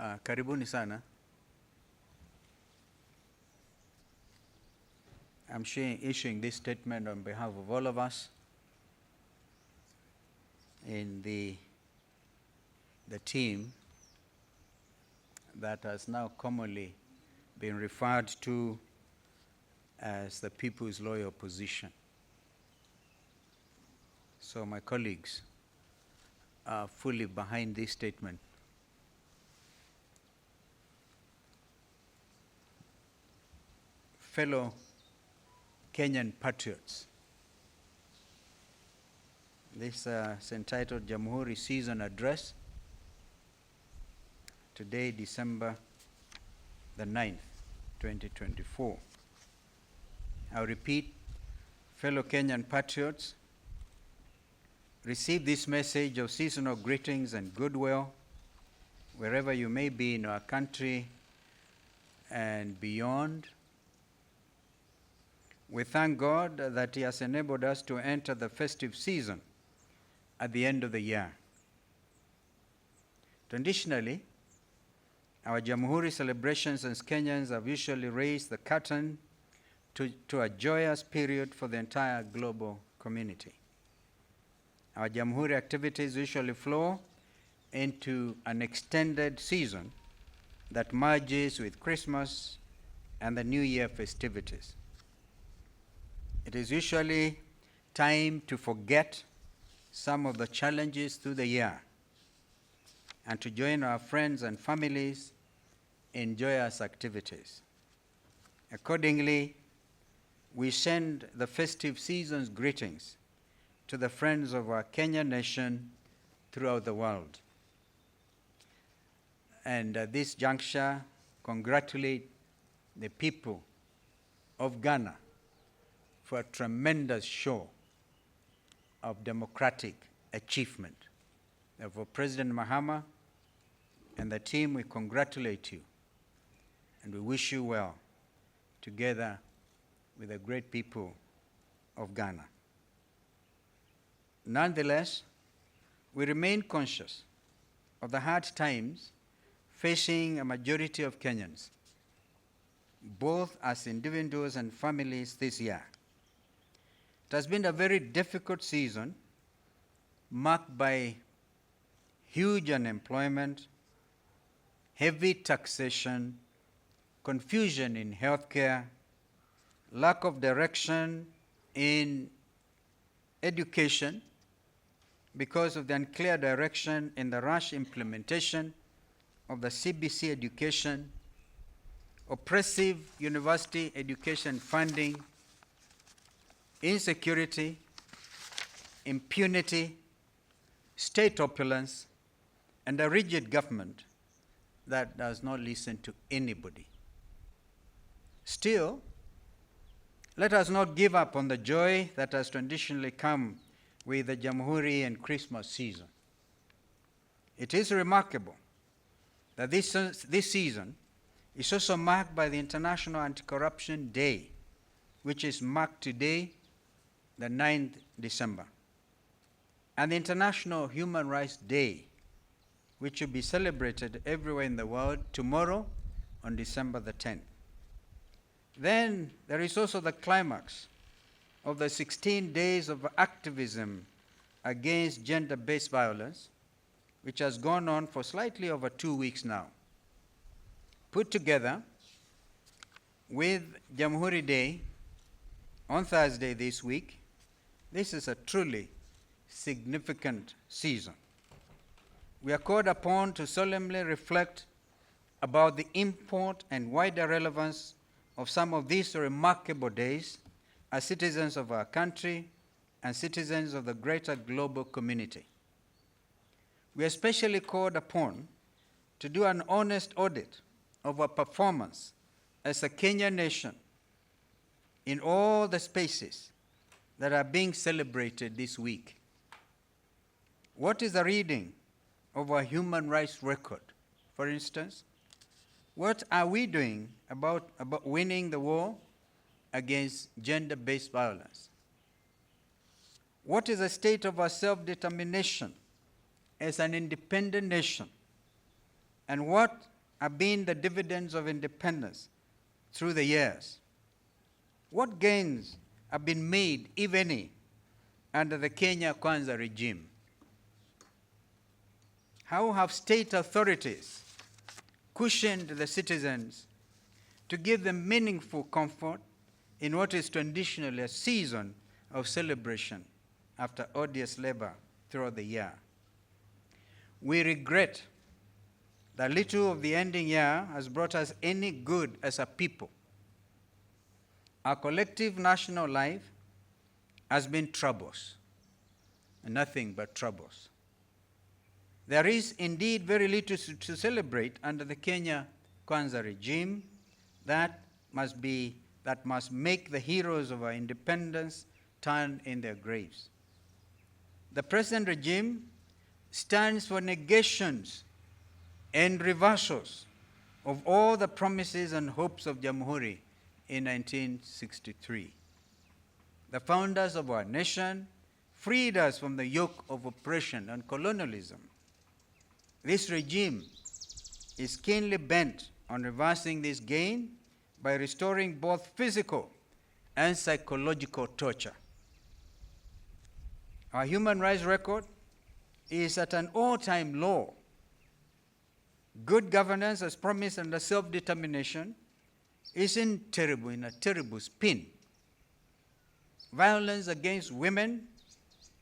Karibuni sana. I'm issuing this statement on behalf of all of us in the team that has now commonly been referred to as the People's Loyal Opposition. So my colleagues are fully behind this statement. Fellow Kenyan patriots, this is entitled Jamhuri Season Address, today December the 9th, 2024. I'll repeat, fellow Kenyan patriots, receive this message of seasonal greetings and goodwill wherever you may be in our country and beyond. We thank God that He has enabled us to enter the festive season at the end of the year. Traditionally, our Jamhuri celebrations as Kenyans have usually raised the curtain to a joyous period for the entire global community. Our Jamhuri activities usually flow into an extended season that merges with Christmas and the New Year festivities. It is usually time to forget some of the challenges through the year and to join our friends and families in joyous activities. Accordingly, we send the festive season's greetings to the friends of our Kenyan nation throughout the world. And at this juncture, congratulate the people of Ghana for a tremendous show of democratic achievement. Therefore, President Mahama and the team, we congratulate you and we wish you well together with the great people of Ghana. Nonetheless, we remain conscious of the hard times facing a majority of Kenyans, both as individuals and families this year. It has been a very difficult season, marked by huge unemployment, heavy taxation, confusion in healthcare, lack of direction in education because of the unclear direction in the rush implementation of the CBC education, oppressive university education funding, insecurity, impunity, state opulence, and a rigid government that does not listen to anybody. Still, let us not give up on the joy that has traditionally come with the Jamhuri and Christmas season. It is remarkable that this season is also marked by the International Anti-Corruption Day, which is marked today, the 9th December, and the International Human Rights Day, which will be celebrated everywhere in the world tomorrow on December the 10th. Then there is also the climax of the 16 days of activism against gender-based violence, which has gone on for slightly over 2 weeks now. Put together with Jamhuri Day on Thursday this week, this is a truly significant season. We are called upon to solemnly reflect about the import and wider relevance of some of these remarkable days as citizens of our country and citizens of the greater global community. We are especially called upon to do an honest audit of our performance as a Kenyan nation in all the spaces that are being celebrated this week. What is the reading of our human rights record? For instance, what are we doing about winning the war against gender-based violence? What is the state of our self-determination as an independent nation and what have been the dividends of independence through the years? What gains have been made, if any, under the Kenya Kwanza regime? How have state authorities cushioned the citizens to give them meaningful comfort in what is traditionally a season of celebration after odious labor throughout the year? We regret that little of the ending year has brought us any good as a people. Our collective national life has been troubles, and nothing but troubles. There is indeed very little to celebrate under the Kenya Kwanza regime that must make the heroes of our independence turn in their graves. The present regime stands for negations and reversals of all the promises and hopes of Jamhuri in 1963. The founders of our nation freed us from the yoke of oppression and colonialism. This regime is keenly bent on reversing this gain by restoring both physical and psychological torture. Our human rights record is at an all-time low. Good governance, as promised under self-determination, is in a terrible spin. Violence against women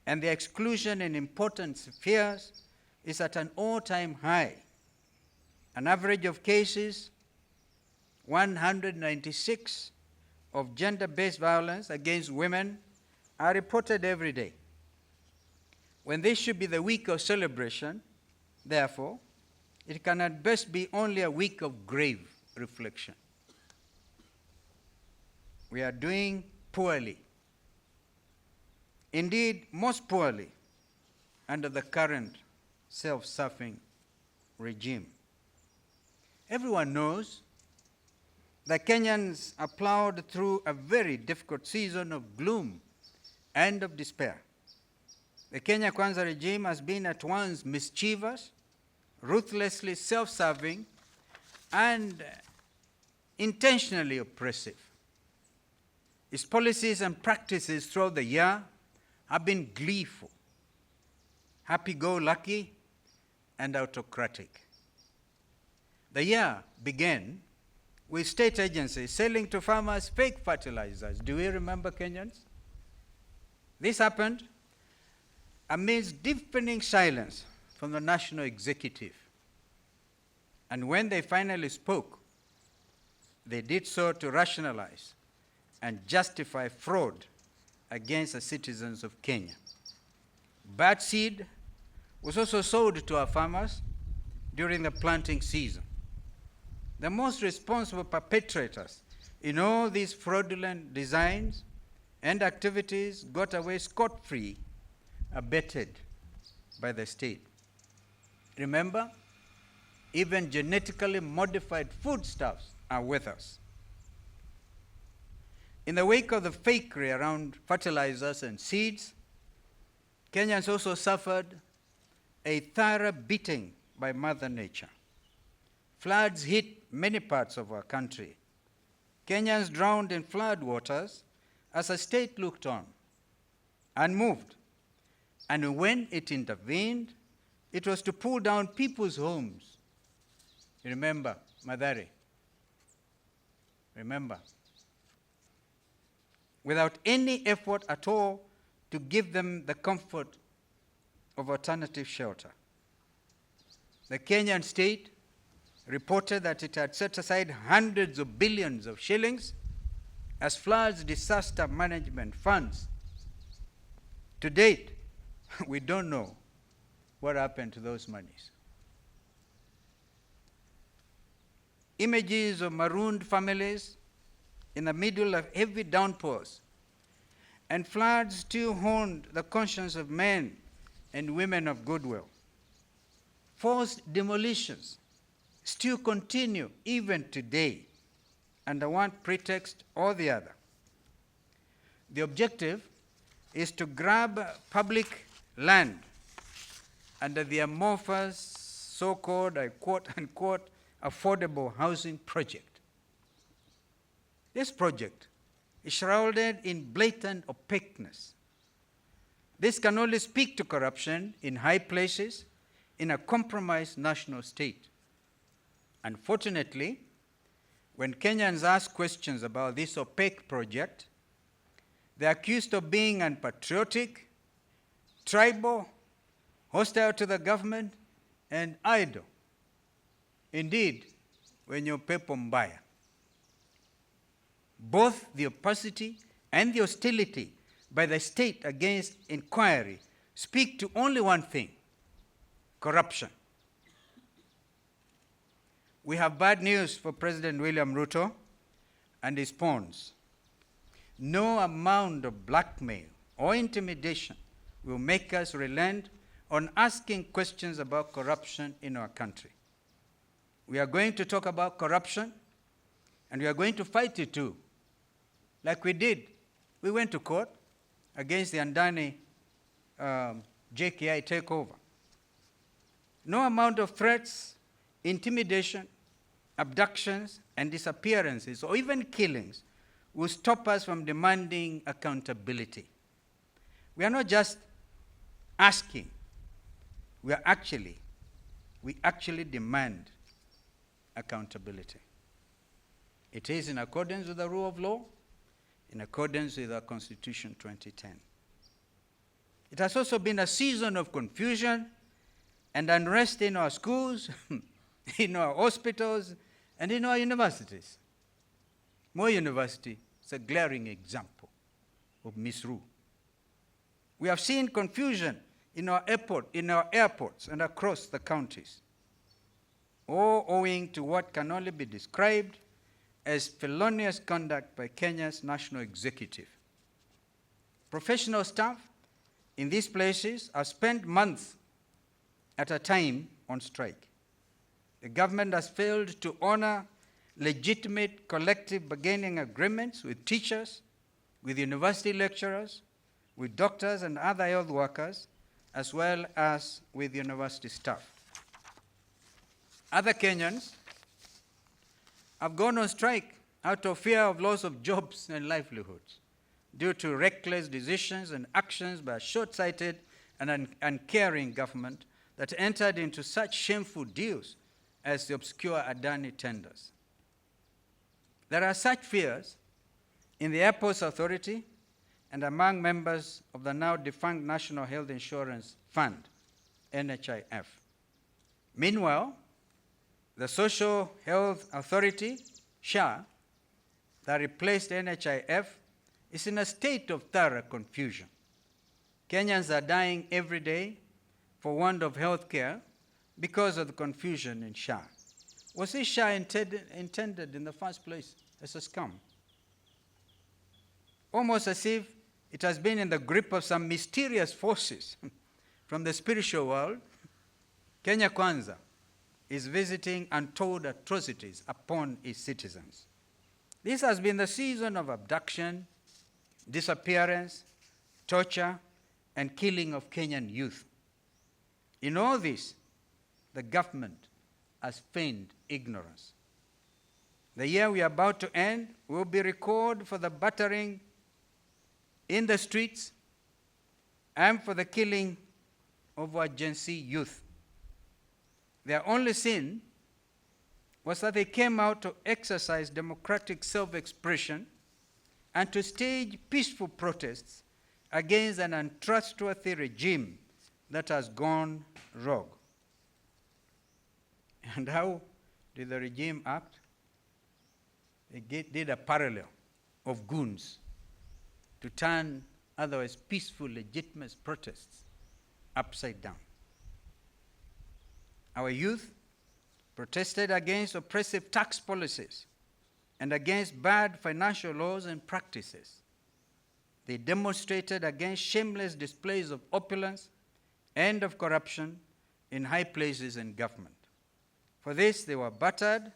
and the exclusion in important spheres is at an all-time high. An average of cases, 196 of gender-based violence against women are reported every day. When this should be the week of celebration, therefore, it can at best be only a week of grave reflection. We are doing poorly. Indeed, most poorly under the current self-serving regime. Everyone knows that Kenyans are plowed through a very difficult season of gloom and of despair. The Kenya Kwanza regime has been at once mischievous, ruthlessly self-serving, and intentionally oppressive. Its policies and practices throughout the year have been gleeful, happy-go-lucky, and autocratic. The year began with state agencies selling to farmers fake fertilizers. Do we remember, Kenyans? This happened amidst deafening silence from the national executive. And when they finally spoke, they did so to rationalize and justify fraud against the citizens of Kenya. Bad seed was also sold to our farmers during the planting season. The most responsible perpetrators in all these fraudulent designs and activities got away scot-free, abetted by the state. Remember, even genetically modified foodstuffs are with us. In the wake of the fakery around fertilizers and seeds, Kenyans also suffered a thorough beating by Mother Nature. Floods hit many parts of our country. Kenyans drowned in flood waters as the state looked on, unmoved. And when it intervened, it was to pull down people's homes. You remember, Madare? Remember? Without any effort at all to give them the comfort of alternative shelter. The Kenyan state reported that it had set aside hundreds of billions of shillings as floods disaster management funds. To date, we don't know what happened to those monies. Images of marooned families in the middle of heavy downpours and floods still haunt the conscience of men and women of goodwill. Forced demolitions still continue even today under one pretext or the other. The objective is to grab public land under the amorphous so-called, I quote unquote, affordable housing project. This project is shrouded in blatant opaqueness. This can only speak to corruption in high places in a compromised national state. Unfortunately, when Kenyans ask questions about this opaque project, they're accused of being unpatriotic, tribal, hostile to the government, and idle. Indeed, wenye upepo mbaya. Both the opacity and the hostility by the state against inquiry speak to only one thing: corruption. We have bad news for President William Ruto and his pawns. No amount of blackmail or intimidation will make us relent on asking questions about corruption in our country. We are going to talk about corruption, and we are going to fight it too. Like we did. We went to court against the Andani JKI takeover. No amount of threats, intimidation, abductions, and disappearances, or even killings, will stop us from demanding accountability. We are not just asking, we actually demand accountability. It is in accordance with the rule of law, in accordance with our Constitution 2010. It has also been a season of confusion and unrest in our schools, in our hospitals, and in our universities. Moi University is a glaring example of misrule. We have seen confusion in our airports and across the counties, all owing to what can only be described as felonious conduct by Kenya's national executive. Professional staff in these places have spent months at a time on strike. The government has failed to honor legitimate collective bargaining agreements with teachers, with university lecturers, with doctors and other health workers, as well as with university staff. Other Kenyans have gone on strike out of fear of loss of jobs and livelihoods due to reckless decisions and actions by a short-sighted and uncaring government that entered into such shameful deals as the obscure Adani tenders. There are such fears in the Airports Authority and among members of the now defunct National Health Insurance Fund, NHIF. Meanwhile, the Social Health Authority, SHA, that replaced NHIF, is in a state of thorough confusion. Kenyans are dying every day for want of health care because of the confusion in SHA. Was this SHA intended in the first place as a scam? Almost as if it has been in the grip of some mysterious forces from the spiritual world, Kenya Kwanza is visiting untold atrocities upon its citizens. This has been the season of abduction, disappearance, torture, and killing of Kenyan youth. In all this, the government has feigned ignorance. The year we are about to end will be recorded for the battering in the streets and for the killing of our Gen Z youth. Their only sin was that they came out to exercise democratic self-expression and to stage peaceful protests against an untrustworthy regime that has gone rogue. And how did the regime act? They did a parallel of goons to turn otherwise peaceful, legitimate protests upside down. Our youth protested against oppressive tax policies and against bad financial laws and practices. They demonstrated against shameless displays of opulence and of corruption in high places in government. For this, they were battered,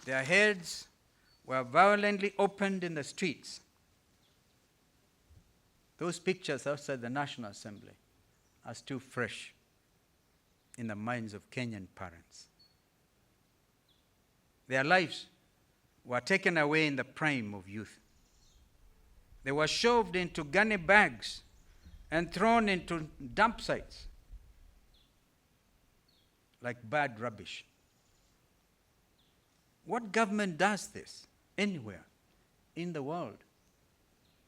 their heads were violently opened in the streets. Those pictures outside the National Assembly are still fresh. in the minds of Kenyan parents. Their lives were taken away in the prime of youth. They were shoved into gunny bags and thrown into dump sites like bad rubbish. What government does this anywhere in the world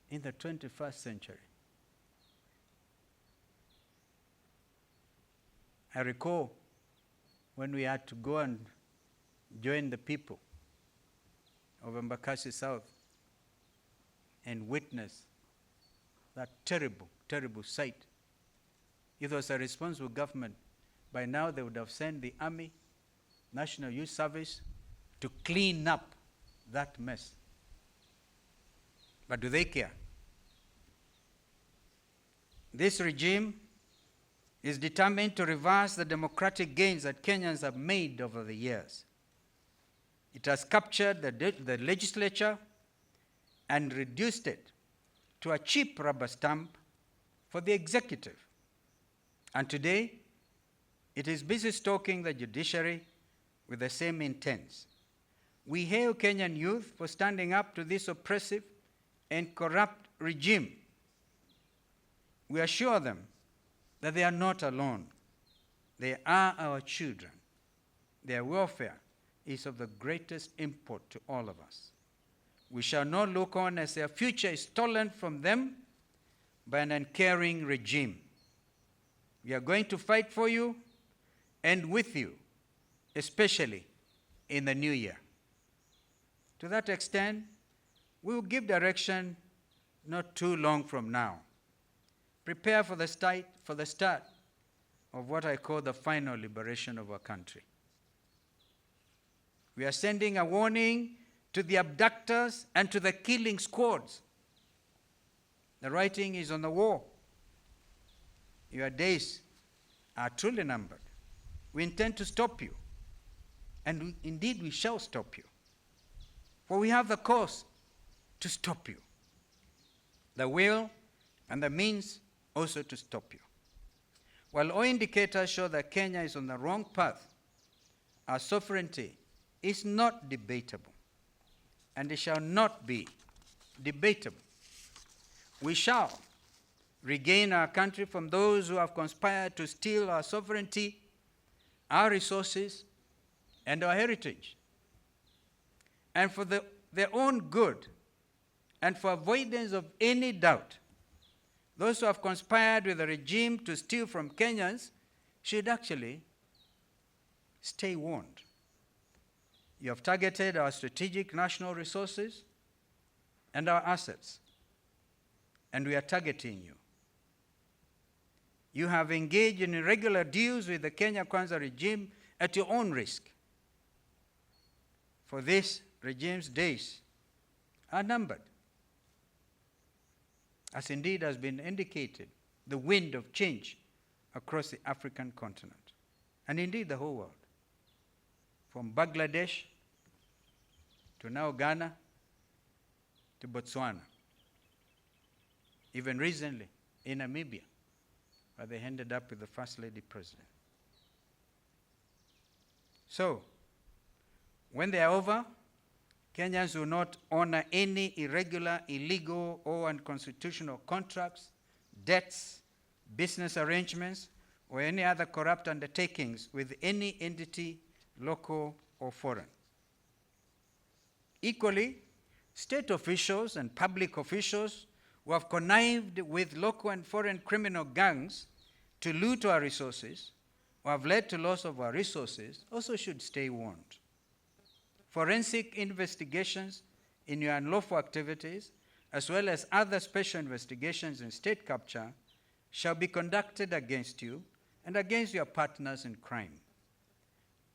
in the 21st century? I recall when we had to go and join the people of Embakasi South and witness that terrible, terrible sight. If it was a responsible government, by now they would have sent the Army, National Youth Service to clean up that mess. But do they care? This regime is determined to reverse the democratic gains that Kenyans have made over the years. It has captured the legislature and reduced it to a cheap rubber stamp for the executive. And today, it is busy stalking the judiciary with the same intents. We hail Kenyan youth for standing up to this oppressive and corrupt regime. We assure them that they are not alone. They are our children. Their welfare is of the greatest import to all of us. We shall not look on as their future is stolen from them by an uncaring regime. We are going to fight for you and with you, especially in the new year. To that extent, we will give direction not too long from now. Prepare for the start of what I call the final liberation of our country. We are sending a warning to the abductors and to the killing squads. The writing is on the wall. Your days are truly numbered. We intend to stop you, and indeed we shall stop you. For we have the cause to stop you, the will and the means also to stop you. While all indicators show that Kenya is on the wrong path, our sovereignty is not debatable, and it shall not be debatable. We shall regain our country from those who have conspired to steal our sovereignty, our resources, and our heritage. And for their own good, and for avoidance of any doubt, those who have conspired with the regime to steal from Kenyans should actually stay warned. You have targeted our strategic national resources and our assets, and we are targeting you. You have engaged in irregular deals with the Kenya Kwanza regime at your own risk. For this regime's days are numbered. As indeed has been indicated, the wind of change across the African continent, and indeed the whole world, from Bangladesh to now Ghana to Botswana, even recently in Namibia, where they ended up with the First Lady President. So, when they are over, Kenyans will not honor any irregular, illegal, or unconstitutional contracts, debts, business arrangements, or any other corrupt undertakings with any entity, local or foreign. Equally, state officials and public officials who have connived with local and foreign criminal gangs to loot our resources or have led to loss of our resources also should stay warned. Forensic investigations in your unlawful activities, as well as other special investigations in state capture, shall be conducted against you and against your partners in crime.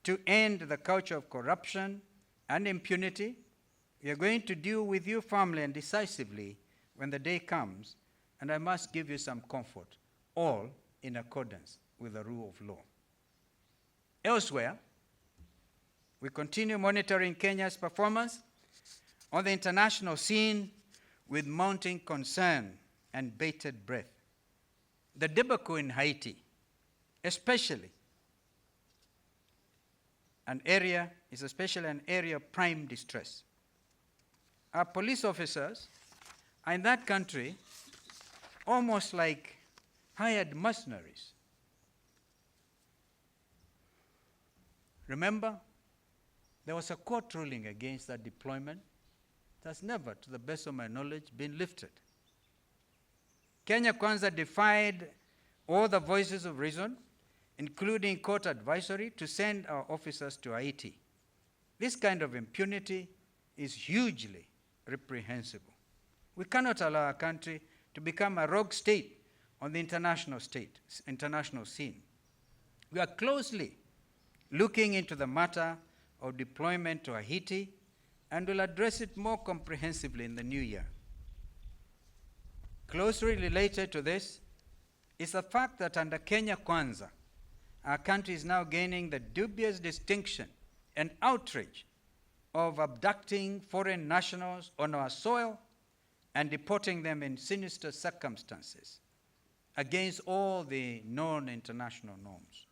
To end the culture of corruption and impunity, we are going to deal with you firmly and decisively when the day comes, and I must give you some comfort, all in accordance with the rule of law. Elsewhere, we continue monitoring Kenya's performance on the international scene with mounting concern and bated breath. The debacle in Haiti, especially, especially an area of prime distress. Our police officers are in that country almost like hired mercenaries. Remember, there was a court ruling against that deployment. It has never, to the best of my knowledge, been lifted. Kenya Kwanza defied all the voices of reason, including court advisory, to send our officers to Haiti. This kind of impunity is hugely reprehensible. We cannot allow our country to become a rogue state on the international scene. We are closely looking into the matter of deployment to Haiti and will address it more comprehensively in the new year. Closely related to this is the fact that under Kenya Kwanza, our country is now gaining the dubious distinction and outrage of abducting foreign nationals on our soil and deporting them in sinister circumstances against all the known international norms.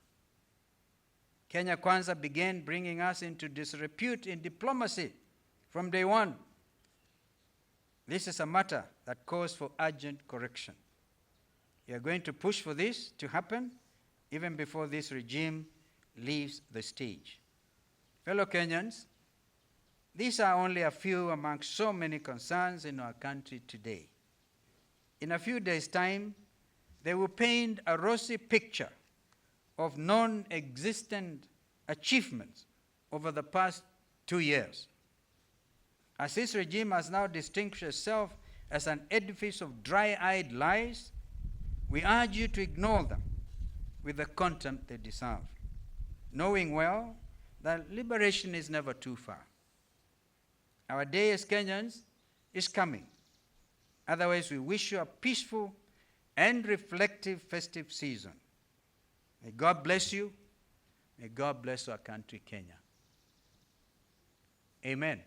Kenya Kwanza began bringing us into disrepute in diplomacy from day one. This is a matter that calls for urgent correction. We are going to push for this to happen even before this regime leaves the stage. Fellow Kenyans, these are only a few among so many concerns in our country today. In a few days' time, they will paint a rosy picture of non-existent achievements over the past 2 years. As this regime has now distinguished itself as an edifice of dry-eyed lies, we urge you to ignore them with the contempt they deserve, knowing well that liberation is never too far. Our day as Kenyans is coming. Otherwise, we wish you a peaceful and reflective festive season. May God bless you. May God bless our country, Kenya. Amen.